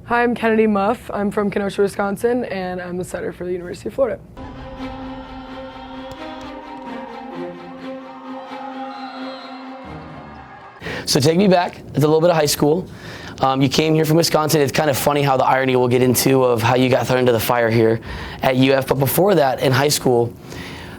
Hi, I'm Kennedy Muff. I'm from Kenosha, Wisconsin, and I'm the setter for the University of Florida. So take me back to a little bit of high school. You came here from Wisconsin. It's kind of funny how the irony we'll get into of how you got thrown into the fire here at UF. But before that, in high school,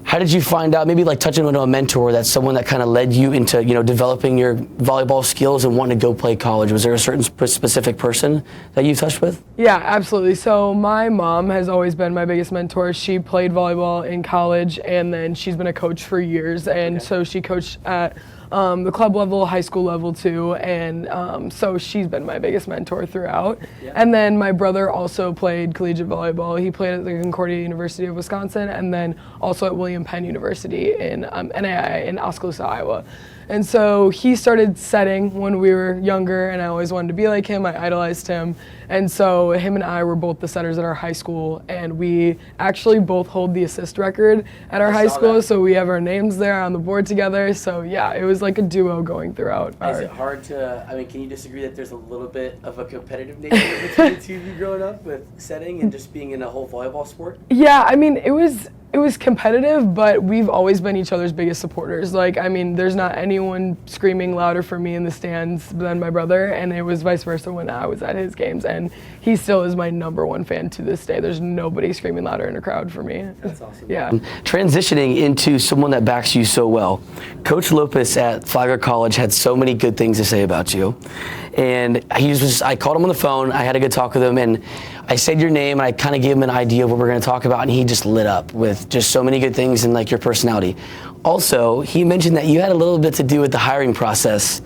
how did you find out, maybe like touching on a mentor, that's someone that kind of led you into, developing your volleyball skills and wanting to go play college? Was there a certain specific person that you touched with? Yeah, absolutely. So my mom has always been my biggest mentor. She played volleyball in college, and then she's been a coach for years. And so she coached at the club level, high school level too, and so she's been my biggest mentor throughout. Yeah. And then my brother also played collegiate volleyball. He played at the Concordia University of Wisconsin, and then also at William Penn University in NAIA in Oskaloosa, Iowa. And so he started setting when we were younger, and I always wanted to be like him. I idolized him. And so him and I were both the setters at our high school, and we actually both hold the assist record at our high school, that. So we have our names there on the board together. So yeah, it was like a duo going throughout. Is it hard to, can you disagree that there's a little bit of a competitive nature between the two of you growing up with setting and just being in a whole volleyball sport? Yeah, it was competitive, but we've always been each other's biggest supporters. There's not anyone screaming louder for me in the stands than my brother, and it was vice versa when I was at his games, and he still is my #1 fan to this day. There's nobody screaming louder in a crowd for me. That's awesome. Yeah. Transitioning into someone that backs you so well, Coach Lopez at Flagler College had so many good things to say about you. And I called him on the phone, I had a good talk with him, and I said your name, and I kind of gave him an idea of what we're going to talk about, and he just lit up with just so many good things and like your personality. Also, he mentioned that you had a little bit to do with the hiring process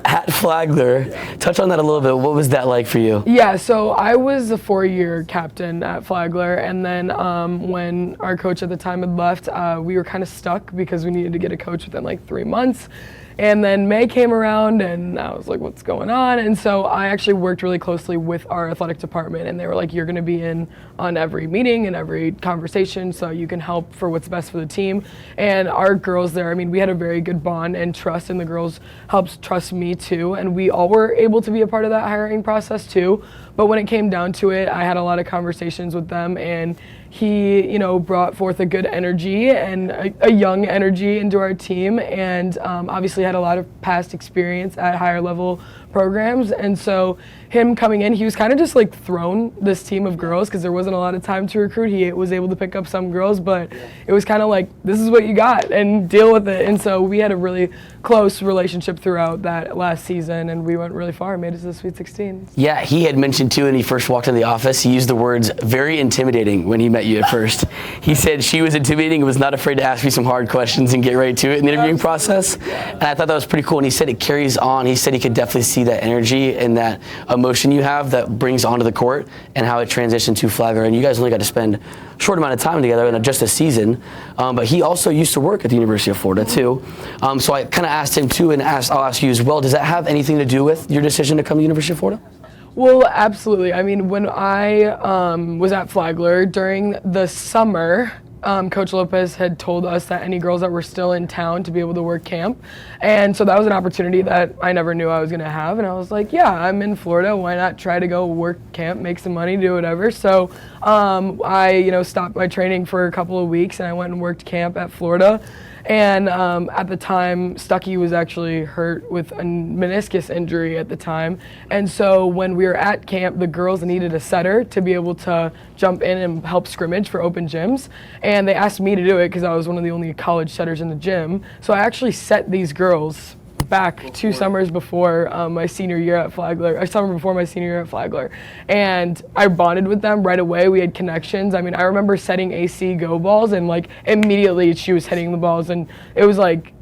at Flagler. Yeah. Touch on that a little bit. What was that like for you? Yeah, so I was a 4-year captain at Flagler, and then when our coach at the time had left, we were kind of stuck because we needed to get a coach within like 3 months. And then May came around, and I was like, what's going on? And so I actually worked really closely with our athletic department, and they were like, you're going to be in on every meeting and every conversation so you can help for what's best for the team. And our girls there, we had a very good bond and trust, and the girls helped trust me too. And we all were able to be a part of that hiring process too. But when it came down to it, I had a lot of conversations with them, and he, brought forth a good energy and a young energy into our team, and obviously had a lot of past experience at higher level programs. And so him coming in, he was kind of just like thrown this team of girls because there wasn't a lot of time to recruit. He was able to pick up some girls, but it was kind of like, this is what you got and deal with it. And so we had a really close relationship throughout that last season, and we went really far, made it to the Sweet 16. Yeah, he had mentioned too when he first walked in the office, he used the words very intimidating when he met you at first. He said she was intimidating and was not afraid to ask me some hard questions and get right to it in the interviewing process. And I thought that was pretty cool, and he said it carries on. He said he could definitely see that energy and that emotion you have that brings onto the court and how it transitioned to Flagler. And you guys only got to spend a short amount of time together in just a season, but he also used to work at the University of Florida too. So I kind of asked him too, and I'll ask you as well, does that have anything to do with your decision to come to the University of Florida? Well, absolutely. When I was at Flagler during the summer, Coach Lopez had told us that any girls that were still in town to be able to work camp. And so that was an opportunity that I never knew I was going to have. And I was like, yeah, I'm in Florida. Why not try to go work camp, make some money, do whatever. So I stopped my training for a couple of weeks, and I went and worked camp at Florida. And at the time, Stuckey was actually hurt with a meniscus injury at the time. And so when we were at camp, the girls needed a setter to be able to jump in and help scrimmage for open gyms. And they asked me to do it because I was one of the only college setters in the gym. So I actually set these girls back 2 summers before my senior year at Flagler, a summer before my senior year at Flagler. And I bonded with them right away. We had connections. I remember setting AC go balls, and like immediately she was hitting the balls, and it was like,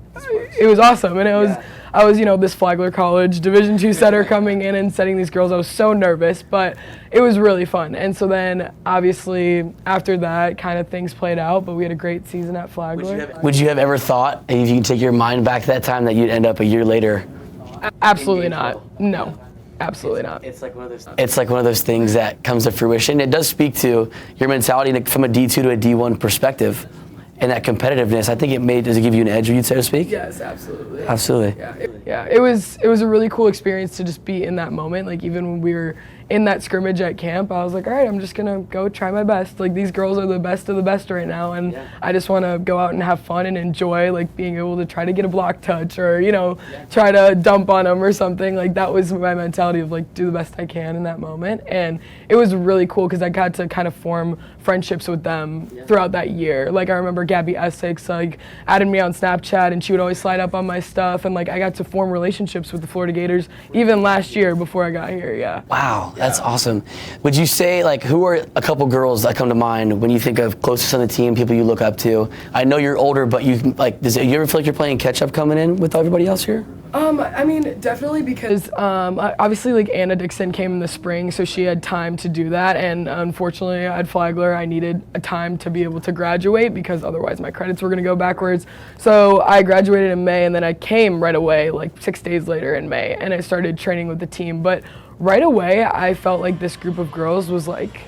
it was awesome. And it was, I was, this Flagler College Division II setter coming in and setting these girls. I was so nervous, but it was really fun. And so then, obviously, after that, kind of things played out, but we had a great season at Flagler. Would you have ever thought, if you could take your mind back to that time, that you'd end up a year later? Absolutely not. No. Absolutely not. It's like one of those things that comes to fruition. It does speak to your mentality from a D2 to a D1 perspective. And that competitiveness, I think does it give you an edge, so to speak? Yes, absolutely. Absolutely. Yeah, it was a really cool experience to just be in that moment. Like even when we were in that scrimmage at camp, I was like, all right, I'm just gonna go try my best. Like, these girls are the best of the best right now, and I just want to go out and have fun and enjoy, like, being able to try to get a block touch or, you know, try to dump on them or something. Like, that was my mentality of, like, do the best I can in that moment. And it was really cool because I got to kind of form friendships with them throughout that year. Like, I remember Gabby Essex, like, added me on Snapchat, and she would always slide up on my stuff, and, like, I got to form relationships with the Florida Gators even last year before I got here. Wow, that's awesome. Would you say, like, who are a couple girls that come to mind when you think of closest on the team, people you look up to? I know you're older, but you you ever feel like you're playing catch up coming in with everybody else here? I mean, definitely, because obviously, like, Anna Dixon came in the spring, so she had time to do that, and unfortunately at Flagler I needed a time to be able to graduate because otherwise my credits were going to go backwards. So I graduated in May, and then I came right away, like 6 days later in May, and I started training with the team. But right away I felt like this group of girls was like,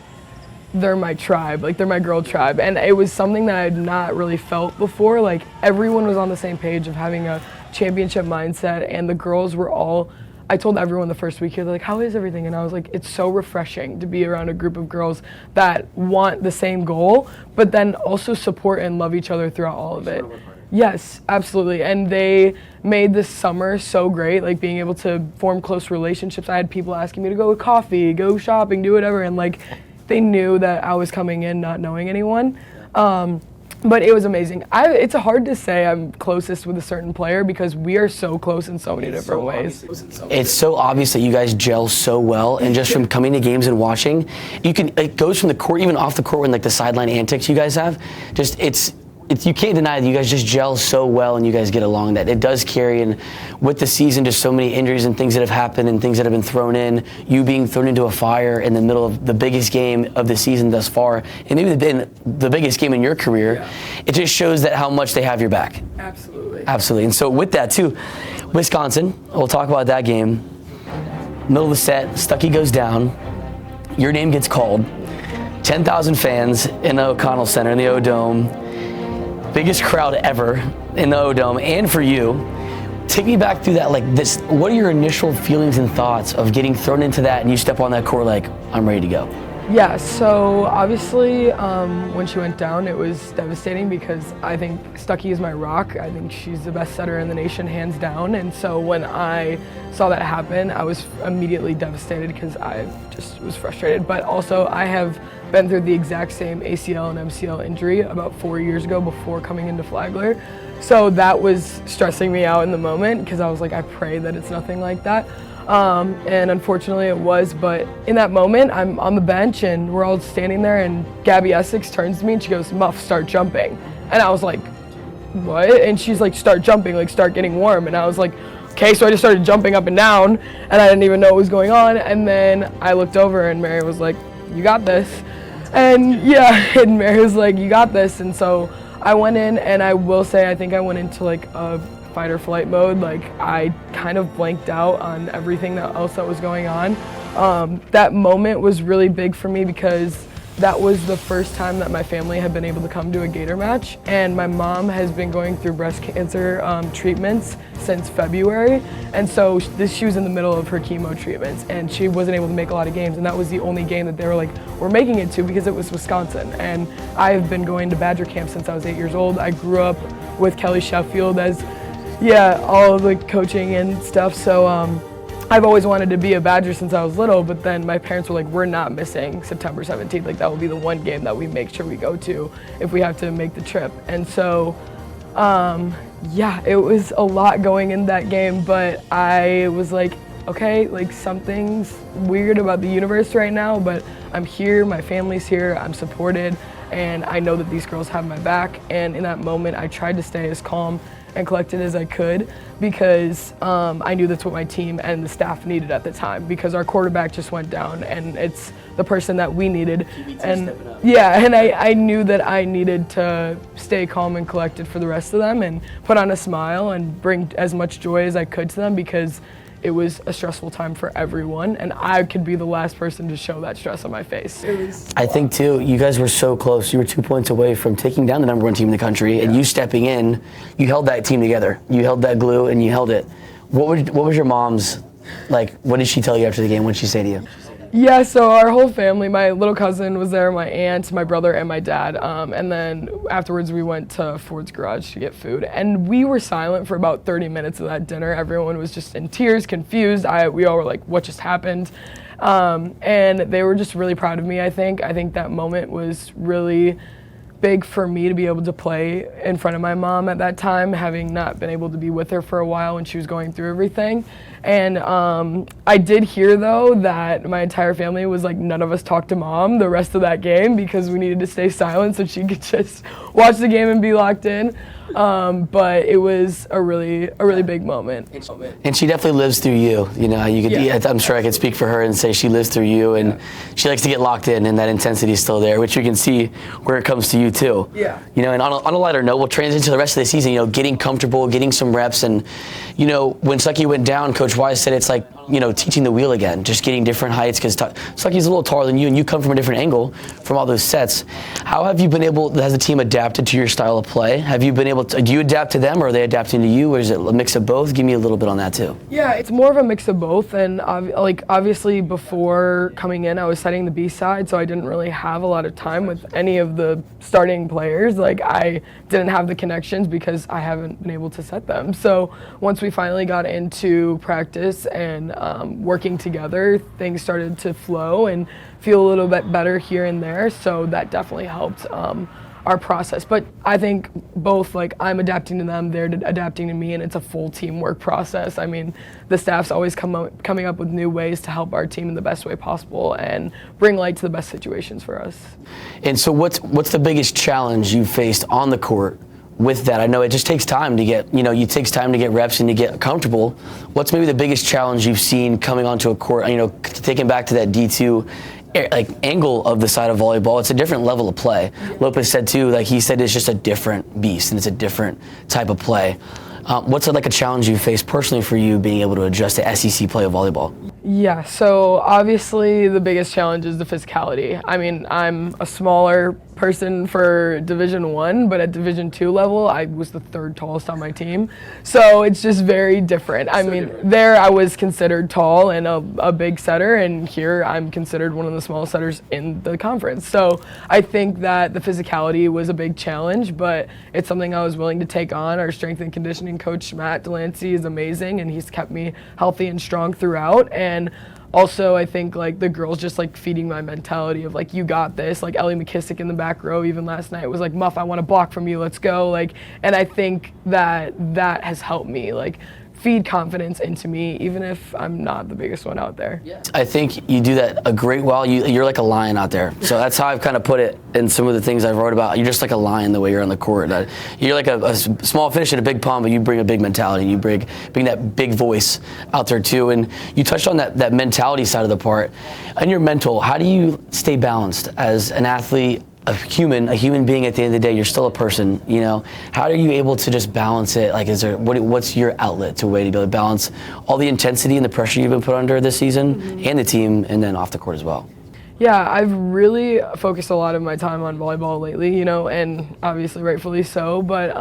they're my tribe, like, they're my girl tribe, and it was something that I had not really felt before. Like, everyone was on the same page of having a championship mindset, and the girls were all, I told everyone the first week here, they're like, how is everything? And I was like, it's so refreshing to be around a group of girls that want the same goal, but then also support and love each other throughout all of it. Yes, absolutely. And they made this summer so great, like, being able to form close relationships. I had people asking me to go to coffee, go shopping, do whatever, and, like, they knew that I was coming in not knowing anyone. But it was amazing. It's hard to say I'm closest with a certain player because we are so close in so many different ways. It's so obvious that you guys gel so well, and just from coming to games and watching, it goes from the court, even off the court, when, like, the sideline antics you guys have, just it's you can't deny that you guys just gel so well and you guys get along, that it does carry. And with the season, just so many injuries and things that have happened and things that have been thrown in, you being thrown into a fire in the middle of the biggest game of the season thus far, and maybe been the biggest game in your career, it just shows that how much they have your back. Absolutely. And so with that too, Wisconsin, we'll talk about that game. Middle of the set, Stuckey goes down, your name gets called, 10,000 fans in the O'Connell Center in the O-Dome. Biggest crowd ever in the O-Dome, and for you. Take me back through that, like, this, what are your initial feelings and thoughts of getting thrown into that and you step on that court like, I'm ready to go? Yeah, so obviously when she went down, it was devastating because I think Stuckey is my rock. I think she's the best setter in the nation, hands down. And so when I saw that happen, I was immediately devastated because I just was frustrated. But also, I have been through the exact same ACL and MCL injury about 4 years ago before coming into Flagler. So that was stressing me out in the moment because I was like, I pray that it's nothing like that. And unfortunately it was, but in that moment I'm on the bench and we're all standing there, and Gabby Essex turns to me and she goes, Muff, start jumping. And I was like, what? And she's like, start jumping, like, start getting warm. And I was like, okay. So I just started jumping up and down, and I didn't even know what was going on. And then I looked over and Mary was like, you got this. And yeah, and Mary was like, you got this. And so I went in, and I will say I think I went into like a fight or flight mode. Like, I kind of blanked out on everything else that was going on. That moment was really big for me because that was the first time that my family had been able to come to a Gator match, and my mom has been going through breast cancer treatments since February, and so she was in the middle of her chemo treatments, and she wasn't able to make a lot of games, and that was the only game that they were like, we're making it to, because it was Wisconsin. And I've been going to Badger camp since I was 8 years old. I grew up with Kelly Sheffield as all of the coaching and stuff, so I've always wanted to be a Badger since I was little, but then my parents were like, we're not missing September 17th. Like, that will be the one game that we make sure we go to if we have to make the trip. And so, it was a lot going in that game, but I was like, okay, like, something's weird about the universe right now, but I'm here, my family's here, I'm supported, and I know that these girls have my back. And in that moment, I tried to stay as calm and collected as I could because I knew that's what my team and the staff needed at the time, because our quarterback just went down and it's the person that we needed. And I knew that I needed to stay calm and collected for the rest of them and put on a smile and bring as much joy as I could to them, because it was a stressful time for everyone, and I could be the last person to show that stress on my face. I think too, you guys were so close. You were 2 points away from taking down the #1 team in the country, and you stepping in, you held that team together. You held that glue and you held it. What was your mom's, like, what did she tell you after the game? What did she say to you? Yeah, so our whole family, my little cousin was there, my aunt, my brother, and my dad. And then afterwards we went to Ford's Garage to get food. And we were silent for about 30 minutes of that dinner. Everyone was just in tears, confused. We all were like, what just happened? And they were just really proud of me, I think. I think that moment was really big for me to be able to play in front of my mom at that time, having not been able to be with her for a while when she was going through everything. And I did hear, though, that my entire family was like, none of us talked to mom the rest of that game because we needed to stay silent so she could just watch the game and be locked in. But it was a really big moment. And she definitely lives through you. You know, I'm sure I could speak for her and say she lives through you, and she likes to get locked in, and that intensity is still there, which you can see where it comes to you too. Yeah. You know, and on a lighter note, we'll transition to the rest of the season. You know, getting comfortable, getting some reps, and you know, when Sucky went down, Coach Wise said it's like, you know, teaching the wheel again, just getting different heights, because Sucky's a little taller than you, and you come from a different angle from all those sets. How have you been able? Has the team adapted to your style of play? Have you been able to? Do you adapt to them, or are they adapting to you, or is it a mix of both? Give me a little bit on that too. Yeah, it's more of a mix of both, and obviously before coming in, I was setting the B side, so I didn't really have a lot of time with any of the starting players. Like, I didn't have the connections because I haven't been able to set them. So once we finally got into practice and working together, things started to flow and feel a little bit better here and there. So that definitely helped our process. But I think both, like, I'm adapting to them, they're adapting to me, and it's a full teamwork process. I mean, the staff's always coming up with new ways to help our team in the best way possible and bring light to the best situations for us. And so what's the biggest challenge you faced on the court with that? I know it just takes time to get, you know, it takes time to get reps and to get comfortable. What's maybe the biggest challenge you've seen coming onto a court, you know, taking back to that D2 like angle of the side of volleyball? It's a different level of play. Lopez said too, like he said, it's just a different beast and it's a different type of play. What's like a challenge you faced personally for you being able to adjust to SEC play of volleyball? Yeah, so obviously the biggest challenge is the physicality. I mean, I'm a smaller person for Division I, but at Division II level, I was the third tallest on my team. So it's just very different. I mean, there I was considered tall and a big setter, and here I'm considered one of the smallest setters in the conference. So I think that the physicality was a big challenge, but it's something I was willing to take on. Our strength and conditioning coach, Matt Delancey, is amazing, and he's kept me healthy and strong throughout. And also, I think, like, the girls just, like, feeding my mentality of, like, you got this. Like, Ellie McKissick in the back row, even last night, was like, Muff, I want to block from you, let's go. Like, and I think that has helped me, like, feed confidence into me, even if I'm not the biggest one out there. Yeah. I think you do that a great while. You're like a lion out there. So that's how I've kind of put it in some of the things I've wrote about. You're just like a lion the way you're on the court. You're like a small fish in a big pond, but you bring a big mentality. You bring that big voice out there too. And you touched on that mentality side of the part. And your mental, how do you stay balanced as an athlete, a human being? At the end of the day, you're still a person, you know. How are you able to just balance it? Like, what's your outlet to way to be able to balance all the intensity and the pressure you've been put under this season and the team, and then off the court as well? Yeah, I've really focused a lot of my time on volleyball lately, you know, and obviously rightfully so. But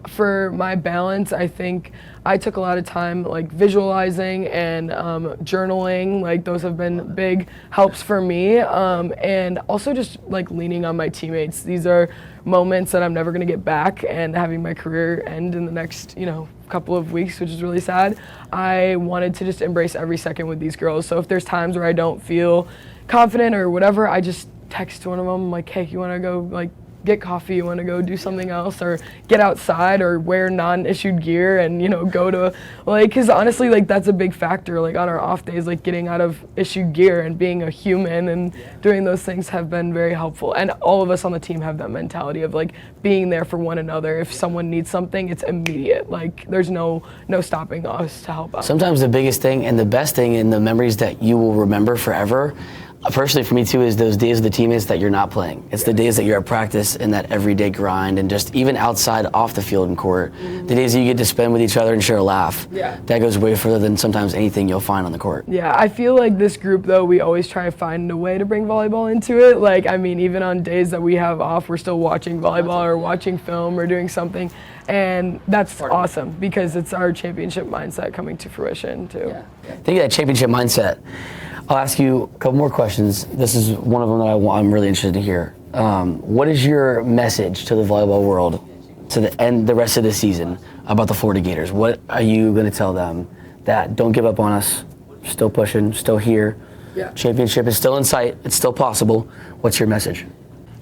for my balance, I think I took a lot of time, like, visualizing and journaling. Like, those have been big helps for me. And also just, like, leaning on my teammates. These are moments that I'm never going to get back, and having my career end in the next, you know, couple of weeks, which is really sad. I wanted to just embrace every second with these girls. So if there's times where I don't feel confident or whatever, I just text one of them like, hey, you want to go, like, get coffee, you want to go do something else, or get outside, or wear non-issued gear and, you know, go to, like, because honestly, like, that's a big factor, like, on our off days, like, getting out of issued gear and being a human and doing those things have been very helpful. And all of us on the team have that mentality of, like, being there for one another. If someone needs something, it's immediate. Like, there's no stopping us to help out. Sometimes the biggest thing and the best thing and the memories that you will remember forever, personally for me too, is those days of the teammates that you're not playing. It's the days that you're at practice and that everyday grind, and just even outside off the field and court, the days that you get to spend with each other and share a laugh. Yeah. That goes way further than sometimes anything you'll find on the court. Yeah, I feel like this group, though, we always try to find a way to bring volleyball into it. Like, I mean, even on days that we have off, we're still watching volleyball or watching film or doing something. And that's awesome because it's our championship mindset coming to fruition too. Yeah. Think of that championship mindset. I'll ask you a couple more questions. This is one of them that I'm really interested to hear. What is your message to the volleyball world to the rest of the season about the Florida Gators? What are you going to tell them? That don't give up on us, still pushing, still here. Yeah. Championship is still in sight. It's still possible. What's your message?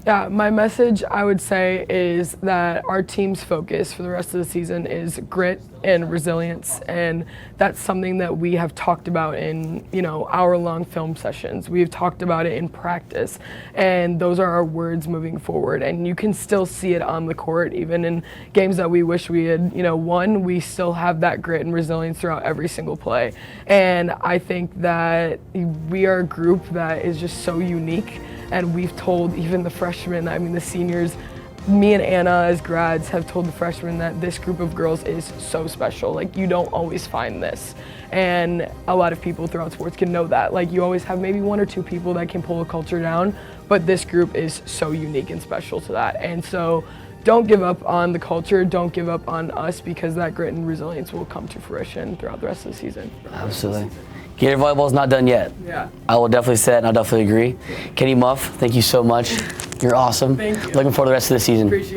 Yeah, my message, I would say, is that our team's focus for the rest of the season is grit and resilience, and that's something that we have talked about in, hour-long film sessions. We've talked about it in practice, and those are our words moving forward, and you can still see it on the court, even in games that we wish we had, won. We still have that grit and resilience throughout every single play, and I think that we are a group that is just so unique. And we've told even the freshmen, the seniors, me and Anna as grads have told the freshmen that this group of girls is so special. Like, you don't always find this. And a lot of people throughout sports can know that. Like, you always have maybe one or two people that can pull a culture down, but this group is so unique and special to that. And so don't give up on the culture, don't give up on us, because that grit and resilience will come to fruition throughout the rest of the season. Absolutely. Gator volleyball is not done yet. Yeah. I will definitely say that, and I'll definitely agree. Kennedy Muff, thank you so much. You're awesome. Thank you. Looking forward to the rest of the season. Appreciate it.